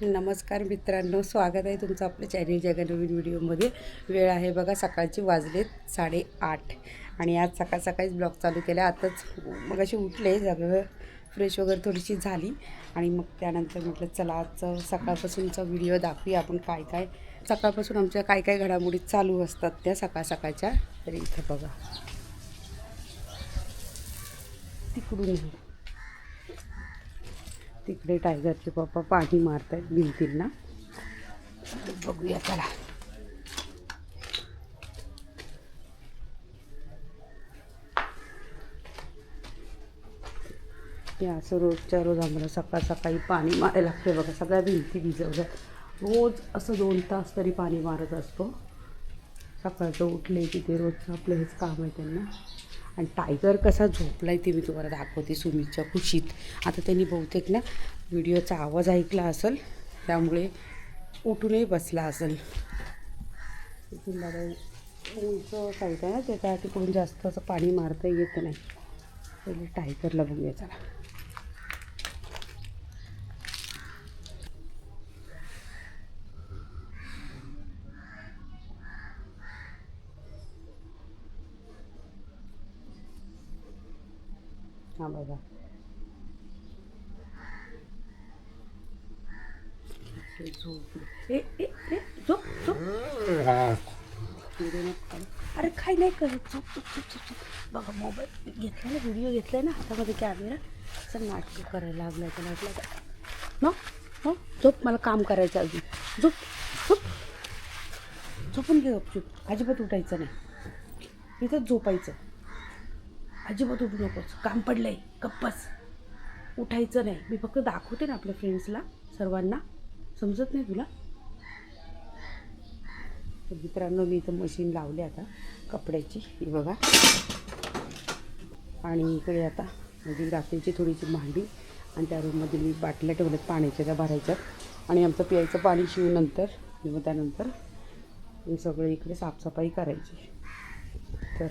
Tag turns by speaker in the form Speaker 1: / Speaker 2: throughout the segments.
Speaker 1: नमस्कार मित्रांनो, स्वागत आहे तुमचं आपल्या चॅनलच्या एका नवीन व्हिडिओमध्ये. वेळ आहे बघा सकाळची, वाजलेत 8:30 आणि आज सकाळ सकाळीच ब्लॉग चालू केला. आताच मग अशी उठले, सगळं फ्रेश वगैरे थोडीशी झाली आणि मग त्यानंतर म्हटलं चला आजचं सकाळपासूनचा व्हिडिओ दाखवूया आपण. काय काय सकाळपासून आमच्या काय काय घडामोडी चालू असतात त्या सकाळच्या. तरी इथं बघा तिकडे टायगरचे पप्पा पाणी मारत आहेत भिंतींना. बघूया चला. हे असं रोजच्या रोज आम्हाला सकाळ सकाळी पाणी मारायला लागते बघा. सगळ्या भिंती भिजवल्या, रोज असं 2 तास तरी पाणी मारत असतो. सकाळचं उठले की ते रोजचं आपलं हेच काम आहे त्यांना. आणि टायगर कसा झोपला आहे ते मी तुम्हाला दाखवते सुमीच्या खुशीत. आता त्यांनी बहुतेक ना व्हिडिओचा आवाज ऐकला असेल, त्यामुळे उठूनही बसला असेल. इथून बघा उंच साईड आहे ना, त्याच्या तिकडून जास्त असं पाणी मारता येत नाही. पहिले टायगरला बघूया चला. हां बघा, झोप ए ए ए झोप झोप. अरे काही नाही करत, झोप झोप झोप झोप झोप. बघा मोबाईल घेतला ना, व्हिडिओ घेतला ना हातामध्ये, कॅमेरा. असं नाटक करायला लागला त्याला. वाटलं हो झोप, मला काम करायचं अजून. झोप झोप, झोपून घे गपचूप. अजिबात उठायचं नाही, इथंच झोपायचं. अजिबात उठू नकोस, काम पडलं आहे, गप्पच. उठायचं नाही. मी फक्त दाखवते ना आपल्या फ्रेंड्सला, सर्वांना. समजत नाही तुला? तर मित्रांनो, मी इथं मशीन लावली आता कपड्याची, ही बघा. आणि इकडे आता म्हणजे रात्रीची थोडीशी भांडी आणि त्या रूममध्ये मी बाटल्या ठेवल्यात पाण्याच्या, त्या भरायच्यात. आणि आमचं प्यायचं पाणी शिवूनंतर मग त्यानंतर हे सगळे इकडे साफसफाई करायची. तर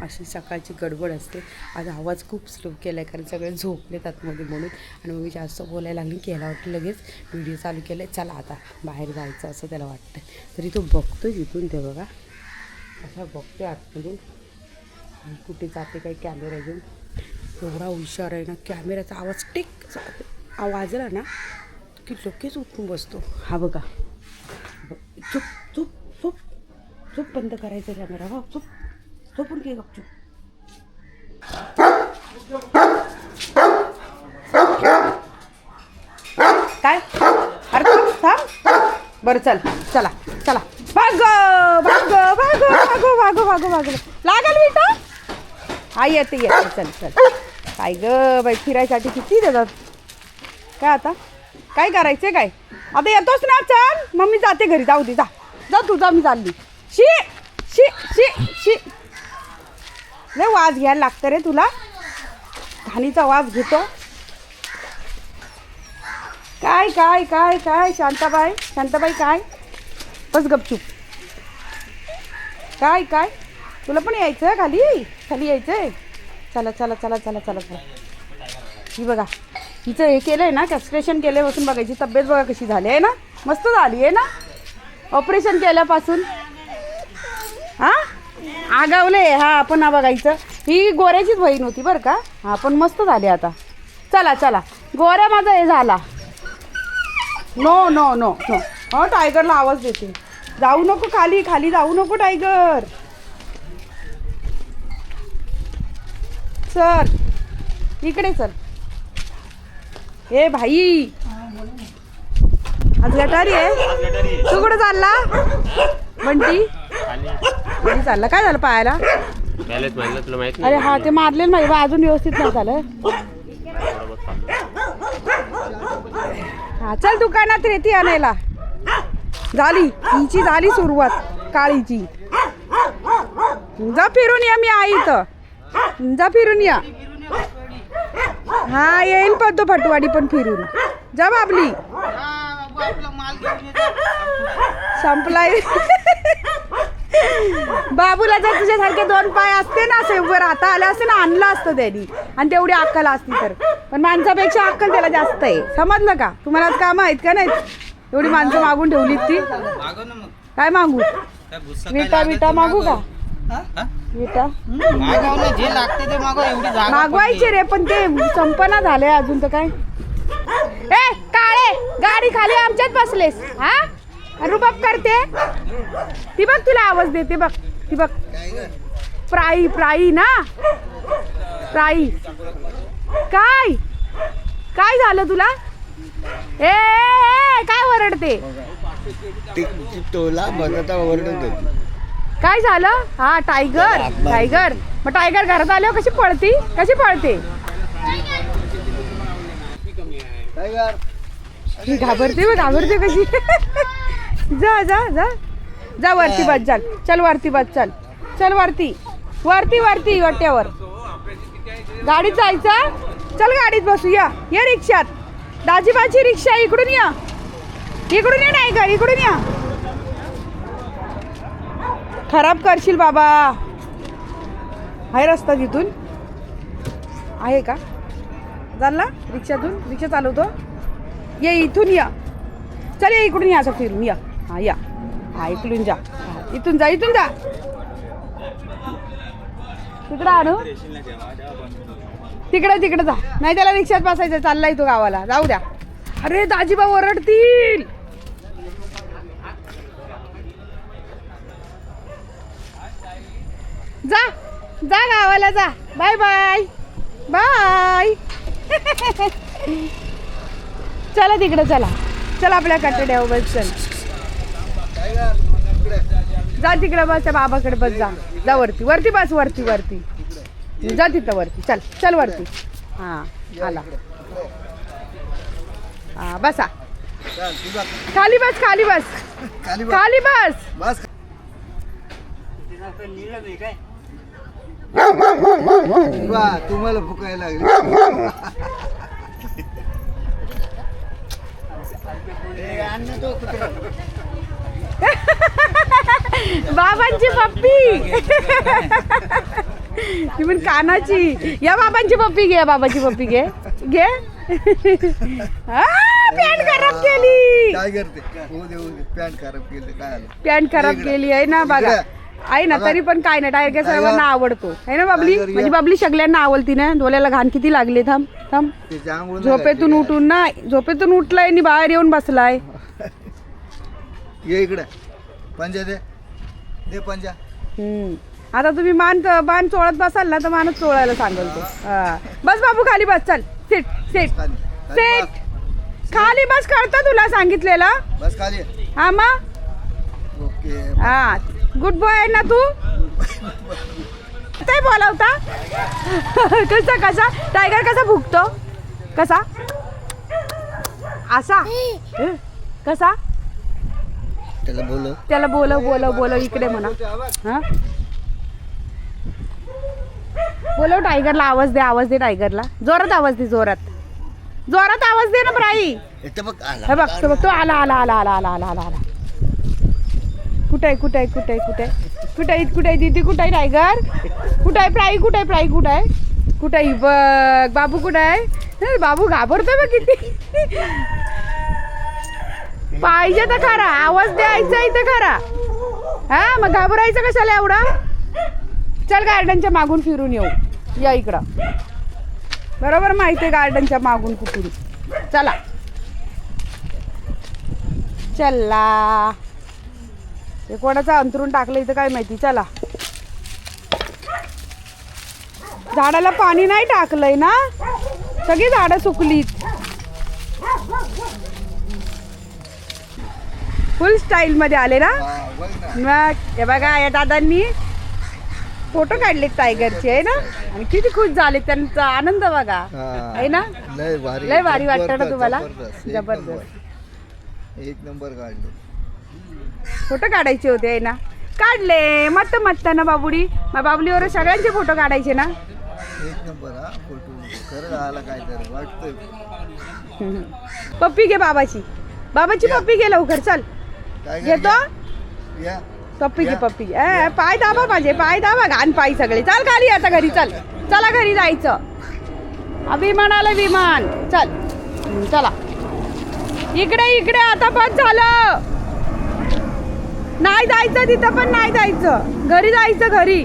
Speaker 1: अशी सकाळची गडबड असते. आज आवाज खूप स्लो केला आहे कारण सगळे झोपलेत आतमध्ये म्हणून. आणि मग मी जास्त बोलायला लागली, केला वाटतं लगेच व्हिडिओ चालू केला आहे. चला आता बाहेर जायचं असं त्याला वाटतं. तरी तो बघतोय इथून, ते बघा असा बघतोय आतमधून. कुठे जाते काही कॅमेरा घेऊन. एवढा हुशार आहे ना, कॅमेऱ्याचा आवाज टिक वाजला ना की लगेच उठून बसतो. हा बघा, चुप चुप चुप चुप, बंद करायचं कॅमेरा. हो चुप, झोपून घे गपचूप. काय अरे थांब. बरं चल, चला चला. भाग भाग भाग भाग भाग भाग भाग. लागल बेटा. हा येते येते, चल चल. काय ग बाई, फिरायसाठी किती देतात. काय आता काय करायचं काय? आता येतोच ना, चल. मग मी जाते घरी. जाऊ दे, जा जा तू, जा. मी चालली. शी शी शी शी. लय वाज घ्यायला लागतं रे तुला, घाणीचा वाज घेतो. काय काय काय काय शांताबाई, शांताबाई काय? बस गपचूप. काय काय तुला पण यायचं खाली, खाली यायचंय. चला चला चला चला चला चला. ही बघा, हिचं हे केलं आहे ना, कॅस्ट्रेशन केल्यापासून बघायची तब्येत बघा कशी झाली आहे ना. मस्त झाली आहे ना ऑपरेशन केल्यापासून. हां आगावले. हां आपण ना बघायचं, ही गोऱ्याचीच बहीण होती बरं का. हां पण मस्त झाली आता. चला चला, गोऱ्या माझा हे झाला. No no no no. हो टायगरला आवाज देते. जाऊ नको खाली, खाली जाऊ नको टायगर. चल इकडे चल. ए भाई, आज गटारी आहे. तू कुठं चालला बंटी? आणि चालला. काय झालं पायाला? अरे हा ते मारलेलं नाही बा, अजून व्यवस्थित नाही झालं. हा चल दुकानात रेती आणायला. झाली हिची, झाली सुरुवात काळीची. जा फिरून या, मी आई इथं. जा फिरून या. हा येईल पण तो फटवाडी पण फिरून. जा बाबली. संपलाय. बाबूला जर तुझ्यासारखे 2 पाय असते ना, असे उभं राहता आलं असते ना, आणलं असतं त्यांनी. आणि तेवढी अक्कल असती तर. पण माणसापेक्षा अक्कल त्याला जास्त आहे, समजलं का? तुम्हाला काम आहेत का नाही? एवढी माणसं मागून ठेवली ती.
Speaker 2: मागव ना मग.
Speaker 1: काय मागू?
Speaker 2: काय भुस्सा काय
Speaker 1: विटा
Speaker 2: लागत
Speaker 1: विटा
Speaker 2: ते
Speaker 1: मागू का?
Speaker 2: हा?
Speaker 1: विटा
Speaker 2: मागव ना, जे लागते ते मागव. एवढी जागा
Speaker 1: मागवायचे रे, पण ते संपना झालंय अजून तर काय. ए काळे, गाडी खाली आमच्यात बसलेस हा? रुबाब करते ती बघ, तुला आवाज देते बघ ती बघ. प्राई प्राई ना, प्राई. काय काय झालं तुला? ए काय ओरडते?
Speaker 3: टोला बटाटा ओरडत होती.
Speaker 1: काय झालं? हा टायगर, टायगर. मग टायगर घरात आल्यावर कशी पळती, कशी पळते? ही घाबरते, घाबरते कशी. जा जा जा जा वरती बस, चल चल वरती बस, चल चल वरती वरती वरती वाट्यावर गाडीत जायचं. चल गाडीत बसू, या या रिक्षात. दाजीबाची रिक्षा इकडून या, इकडून या टायगर, इकडून या. खराब करशील बाबा. आहे रस्ता तिथून आहे का? चालला रिक्षातून, रिक्षा चालवतो. ये इथून या, चल या इकडून या, असं फिरून या. हा या, हा इकडून जा, इथून जा, इथून जा. तिकडं आणू, तिकडं तिकडं जा. नाही त्याला रिक्षात बसायचं, चाललाय तो गावाला. जाऊ द्या. अरे दाजीबा ओरडतील. जा जा गावाला जा. Bye bye bye. चला तिकडं, चला चला आपल्या कट्ट्यावर बस. चल जा तिकडं बस, त्या बाबाकडे बस. जा जा वरती, वरती बस, वरती वरती जा, तिथं वरती. चल चल वरती. हां आला. हां बसा. खाली बस, खाली बस, खाली बस.
Speaker 3: तुम्हाला फुकायला लागली.
Speaker 1: बाबांची पप्पी. ती पण कानाची. या बाबांची पप्पी घे, बाबाची पप्पी घे घे. पॅन्ट खराब केली.
Speaker 3: काय करते? पॅन्ट खराब केली. काय
Speaker 1: पॅन्ट खराब केली आहे ना बघा. आहे ना, तरी पण काय नाही, टायगर सर्वांना आवडतो आहे ना बाबली. म्हणजे बाबली सगळ्यांना आवडती ना. डोल्याला घाण किती लागली. थांब थांब. झोपेतून उठून ना, झोपेतून उठलाय आणि बाहेर येऊन बसलाय.
Speaker 3: ये इकडे, पंजा दे, दे पंजा.
Speaker 1: आता तुम्ही मान चोळत बसाल ना, तर मानच चोळायला सांगल तो. बस बाबू खाली बस. चल सीट सीट सीट खाली बस. कळतं तुला सांगितलेलं.
Speaker 3: बस खाली.
Speaker 1: हा मग.
Speaker 3: ओके.
Speaker 1: हा गुड बॉय आहे ना तू. काय बोलावता? कसा कसा टायगर कसा भुकतो? कसा असा कसा?
Speaker 3: त्याला बोलव,
Speaker 1: त्याला बोलव बोलव बोलव, इकडे म्हणा. हा बोलव टायगरला. आवाज दे, आवाज दे टायगरला. जोरात आवाज दे, जोरात जोरात आवाज दे ना प्राई.
Speaker 3: बघ
Speaker 1: हे बघ तो, बघ तो आला आला आला आला आला आला आला आला. कुठे आहे, कुठे आहे, कुठे आहे, कुठे आहे, कुठे आहे, कुठे आहे दीदी, कुठे आहे टायगर, कुठे आहे प्राई, कुठे आहे प्राई, कुठे आहे, कुठे आहे बघ बाबू, कुठे आहे बाबू. घाबरतोय बघ किती. पाहिजे तर खरा, आवाज द्यायचा इथं खरा. हा मग घाबरायचं कशाला एवढा. चल गार्डनच्या मागून फिरून येऊ. या इकडं. बरोबर माहिती आहे गार्डनच्या मागून कुठून. चला चला. हे कोणाचं अंतरून टाकलं इथं काय माहिती. चला. झाडाला पाणी नाही टाकलंय ना, सगळी झाडं सुकलीत. फुल स्टाईल मध्ये आले ना. मग हे बघा, या दादांनी फोटो काढले टायगरचे आहे ना, आणि किती खुश झाले. त्यांचा आनंद बघा आहे ना. लय भारी वाटतं ना तुम्हाला.
Speaker 3: जबरदस्त, एक नंबर काढले.
Speaker 1: फोटो काढायचे होते आहे ना, काढले. मस्त मस्त ना बाबुडी. मग बाबुलीवर सगळ्यांचे फोटो काढायचे ना.
Speaker 3: एक नंबर. हा फोटो खरं आला काय तर वाटतंय.
Speaker 1: पप्पी घे बाबाची, बाबाची पप्पी घे लवकर. चल घेतो
Speaker 3: या
Speaker 1: पप्पी घे, पप्पी घे. पाय दाबा माझे, पाय दाबा. घाण पाय सगळे. चल खाली आता घरी. चल चला घरी जायचं. अभिमान आलं विमान. चल चला. इकडे इकडे आता बस झालं. नाही जायचं तिथं, पण नाही जायचं, घरी जायचं घरी.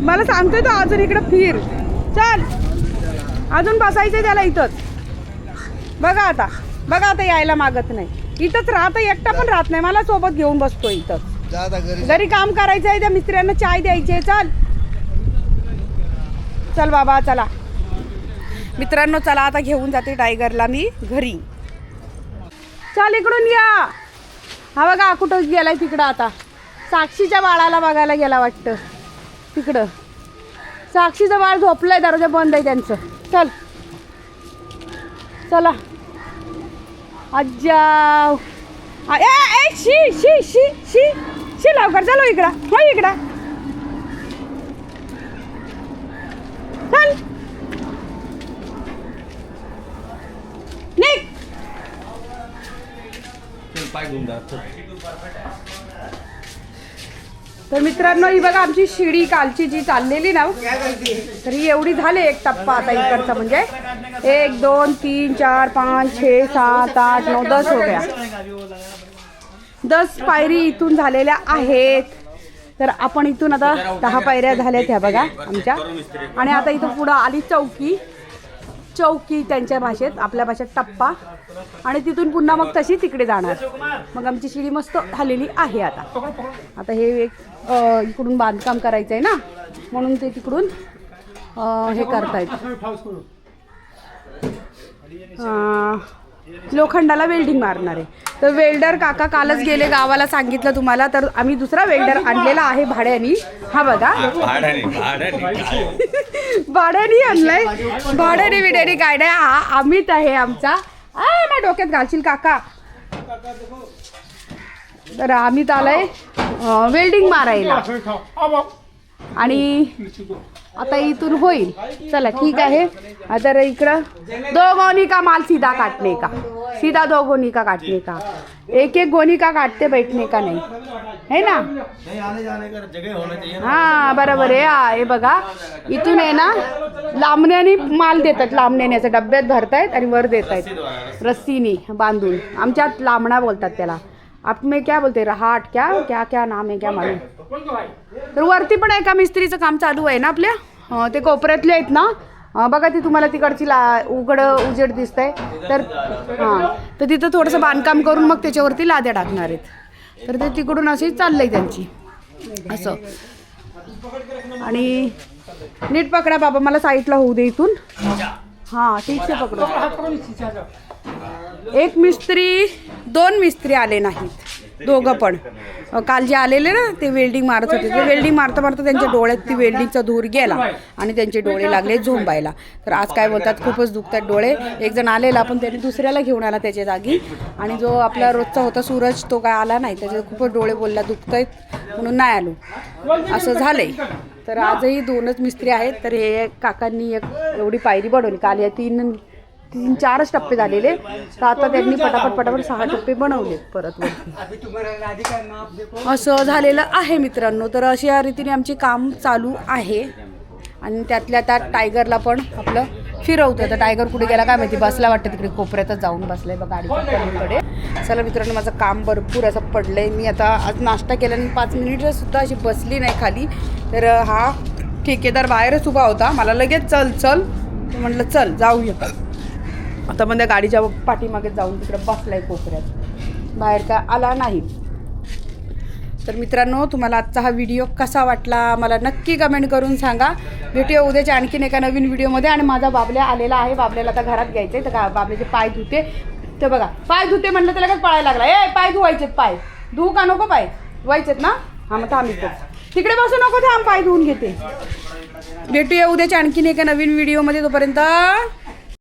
Speaker 1: मला सांगतोय तो अजून इकडे फिर. चल अजून बसायचं त्याला इथंच. बघा आता यायला मागत नाही. इथंच राहतं, एकटा पण राहत नाही, मला सोबत घेऊन बसतो इथंच.
Speaker 3: जा आता घरी.
Speaker 1: घरी काम करायचं आहे, त्या मिस्त्र्यांना चाय द्यायची आहे. चल चल बाबा चला. मित्रांनो चला आता घेऊन जाते टायगरला मी घरी. चल इकडून या. हा बघा कुठं गेलाय तिकडं. आता साक्षीच्या बाळाला बघायला गेला वाटतं तिकडं. साक्षीचं बाळ झोपलंय, दरवाजा बंद आहे त्यांचं. चल चला आज्जा. ए शी शी शी शी शी लवकर चलो इकडं. हो इकडं चल निघ. तर मित्रांनो ही बघा आमची शिडी कालची जी चाललेली ना, तर ही एवढी झाली एक टप्पा आता इकडचा. म्हणजे 1 2 3 4 5 6 7 8 9 10 हो गया. 10 पायरी इथून झालेल्या आहेत. तर आपण इथून आता 10 पायऱ्या झाल्यात ह्या बघा आमच्या. आणि आता इथं पुढं आली चौकी. चौकी त्यांच्या भाषेत, आपल्या भाषेत टप्पा. आणि तिथून पुन्हा मग तशी तिकडे जाणार. मग आमची शिडी मस्त झालेली आहे. आता हे एक इकडून बांधकाम करायचं आहे ना, म्हणून ते तिकडून हे करतायत. लोखंडाला वेल्डिंग मारणार आहे. तर वेल्डर काका कालच गेले गावाला, सांगितलं तुम्हाला. तर आम्ही दुसरा वेल्डर आणलेला आहे भाड्यानी. हा बघा भाड्यानी आणलाय. भाड्याने विड्याने काय नाही. हा अमित आहे आमचा. माझ्या डोक्यात घालशील काका. तर अमित आलाय वेल्डिंग मारायला. आणि आता इथून होईल. चला ठीक आहे. तर इकडं 2 गोनी का माल सीधा काटने का, सीधा 2 गोनी का काटने का, एक गोनी का काटते बैठने का नाही, है ना. हा बरोबर आहे. हे बघा इथून आहे ना लांबण्याने माल देतात. लांबण्याने असं डब्यात भरतायत आणि वर देत आहेत रस्सीनी बांधून. आमच्यात लांबणा बोलतात त्याला. आप में क्या बोलते, रहाट क्या क्या क्या नाम आहे क्या मालूम. तर वरती पण एका मिस्त्रीचं काम चालू आहे ना आपल्या. ते कोपऱ्यातले आहेत ना बघा, ती तुम्हाला तिकडची उजेड दिसतंय. तर हां, तर तिथं थोडंसं बांधकाम करून मग त्याच्यावरती लाद्या टाकणार आहेत. तर ते तिकडून अशी चाललंय त्यांची असं. आणि नीट पकडा बाबा, मला साईडला होऊ दे इथून. हां ठीक आहे पकडू. एक मिस्त्री 2 मिस्त्री आले नाहीत, दोघं पण. काल जे आलेले ना ते वेल्डिंग मारत होते. ते वेल्डिंग मारता मारता त्यांच्या डोळ्यात ती वेल्डिंगचा धूर गेला आणि त्यांचे डोळे लागले झोंबायला. तर आज काय बोलतात, खूपच दुखतात डोळे. एक जण आलेला पण त्याने दुसऱ्याला घेऊन आला त्याच्या जागी. आणि जो आपला रोजचा होता सूरज तो काय आला नाही. त्याचे खूपच डोळे बोलला दुखत आहेत म्हणून नाही आलो, असं झालंय. तर आजही 2च मिस्त्री आहेत. तर हे काकांनी एक एवढी पायरी बनवली. काल या 3-4च टप्पे झालेले. तर आता त्यांनी पटापट 6 टप्पे बनवले परत वरती. असं झालेलं आहे मित्रांनो. तर अशा रीतीने आमचे काम चालू आहे. आणि त्यातल्या त्यात टायगरला पण आपलं फिरवतो. आता टायगर कुठे गेला काय माहिती, बसला वाटतं तिकडे कोपऱ्यातच जाऊन बसलाय बघा गाडीच्या पलीकडे. चला मित्रांनो, माझं काम भरपूर असं पडलंय. मी आता आज नाश्ता केल्याने 5 मिनिटं सुद्धा अशी बसली नाही खाली. तर हा ठेकेदार बाहेरच उभा होता. मला लगेच चल म्हटलं चल जाऊया. आता पण त्या गाडीच्या पाठीमागे जाऊन तिकडे बसलाय कोपऱ्यात, बाहेर काय आला नाही. तर मित्रांनो, तुम्हाला आजचा हा व्हिडिओ कसा वाटला मला नक्की कमेंट करून सांगा. भेटूया उद्याच्या आणखीन एका नवीन व्हिडिओमध्ये. आणि माझा बाबल्या आलेला आहे. बाबल्याला आता घरात घ्यायचं आहे. तर बाबल्याचे पाय धुते. तर बघा पाय धुते म्हटलं तर लगेच पळायला लागला. पाय धुवायचेत. पाय धुवू का नको, पाय धुवायचेत ना. हां मग थांब इथंच, तिकडे बसू नको, थांब पाय धुवून घेते. भेटूया उद्याच्या आणखीन एका नवीन व्हिडिओमध्ये. तोपर्यंत